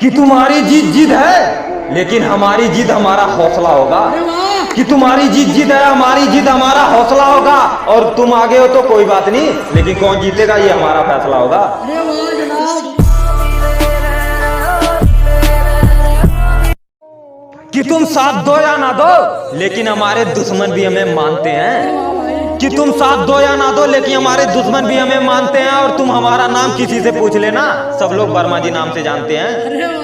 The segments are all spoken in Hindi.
कि तुम्हारी जीत जीत है लेकिन हमारी जीत हमारा हौसला होगा। कि तुम्हारी जीत जीत है, हमारी जीत हमारा हौसला होगा। और तुम आगे हो तो कोई बात नहीं, लेकिन कौन जीतेगा ये हमारा फैसला होगा। कि तुम साथ दो या ना दो लेकिन हमारे दुश्मन भी हमें मानते हैं। कि तुम साथ दो या ना दो लेकिन हमारे दुश्मन भी हमें मानते हैं। और तुम हमारा नाम किसी से पूछ लेना, सब लोग वर्मा जी नाम से जानते हैं।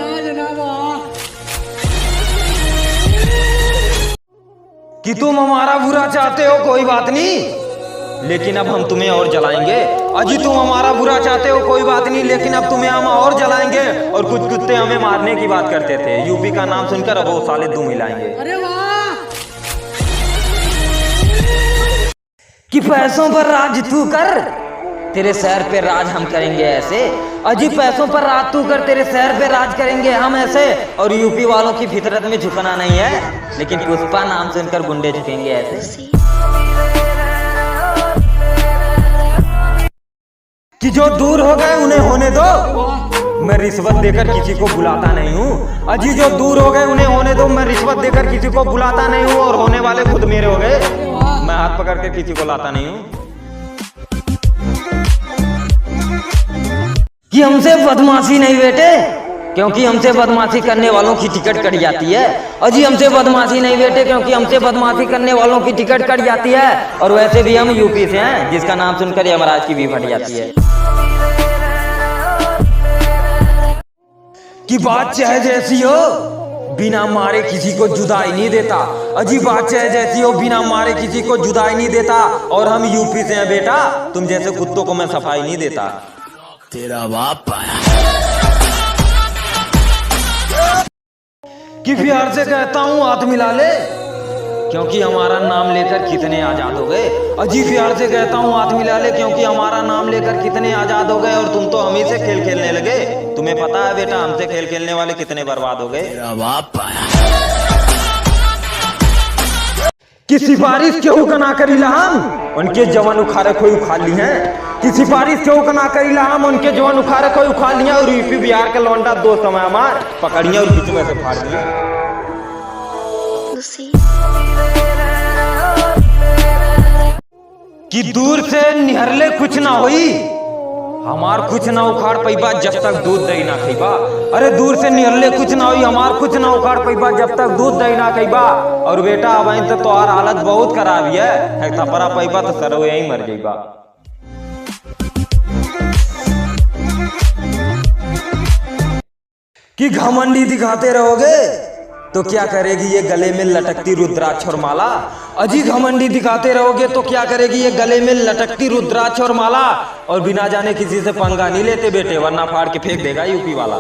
कि तुम हमारा बुरा चाहते हो कोई बात नहीं, लेकिन अब हम तुम्हें और जलाएंगे। अजी तुम हमारा बुरा चाहते हो कोई बात नहीं, लेकिन अब तुम्हें हम और जलाएंगे। और कुछ कुत्ते हमें मारने की बात करते थे, यूपी का नाम सुनकर अब वो साले दुम हिलाएंगे। कि पैसों पर राज तू कर, तेरे शहर पे राज हम करेंगे ऐसे। अजी पैसों पर राज तू कर, तेरे शहर पे राज करेंगे हम ऐसे। और यूपी वालों की फितरत में झुकना नहीं है, लेकिन पुष्पा नाम सुनकर गुंडे झुकेंगे ऐसे। कि जो दूर हो गए उन्हें होने दो, मैं रिश्वत देकर किसी को बुलाता नहीं हूँ। अजी जो दूर हो गए उन्हें होने दो, मैं रिश्वत देकर किसी को बुलाता नहीं हूँ। और होने वाले खुद मेरे हो गए, मैं हाथ पकड़ के किसी को लाता नहीं हूँ। कि हमसे बदमाशी नहीं बेटे, क्योंकि हमसे बदमाशी करने वालों की टिकट कट जाती है। अजी हमसे बदमाशी नहीं बेटे, क्योंकि हमसे बदमाशी करने वालों की टिकट कट जाती है। और वैसे भी हम यूपी से हैं, जिसका नाम सुनकर यमराज की भी फट जाती है। कि बात चाहे जैसी हो, बिना मारे किसी को जुदाई नहीं देता। अजी बात चाहे जैसी हो, बिना मारे किसी को जुदाई नहीं देता। और हम यूपी से हैं बेटा, तुम जैसे कुत्तों को मैं सफाई नहीं देता। तेरा बाप आया। कि प्यार से कहता हूँ हाथ मिला ले, क्योंकि हमारा नाम लेकर कितने आजाद हो गए। अजी प्यार से कहता हूँ हाथ मिला ले, क्योंकि हमारा नाम लेकर कितने आजाद हो गए। और तुम तो हम ही से खेल खेलने लगे। तुम्हें पता है बेटा, हमसे खेल खेलने वाले कितने बर्बाद हो गए। तेरा बाप आया। कि सिफारिश केहू का ना करीला हम, उनके जवान उखाड़े कोई उखाड़ ली हैं। कि सिफारिश केहू का ना करीला हम, उनके जवान उखाड़े कोई उखाड़ लिया। और यूपी बिहार के लौंडा दोस्त समय हमार पकड़िया और बीच में से फाड़ दिया। कि दूर से निहरले कुछ ना होई, हमार कुछ ना उखाड़ पैबा जब तक दूध दही ना खइबा। अरे दूर से निहरले कुछ ना होई, हमार कुछ ना उखाड़ पैबा जब तक दूध दही ना खइबा। और बेटा अब तो तोहार हालत बहुत खराब है, थपरा पैबा तो सरो यही मर जाइबा। कि घमंडी दिखाते रहोगे तो क्या करेगी ये गले में लटकती रुद्राक्ष और माला। अजी घमंडी दिखाते रहोगे तो क्या करेगी ये गले में लटकती रुद्राक्ष और माला। और बिना जाने किसी से पंगा नहीं लेते बेटे, वरना फाड़ के फेंक देगा यूपी वाला।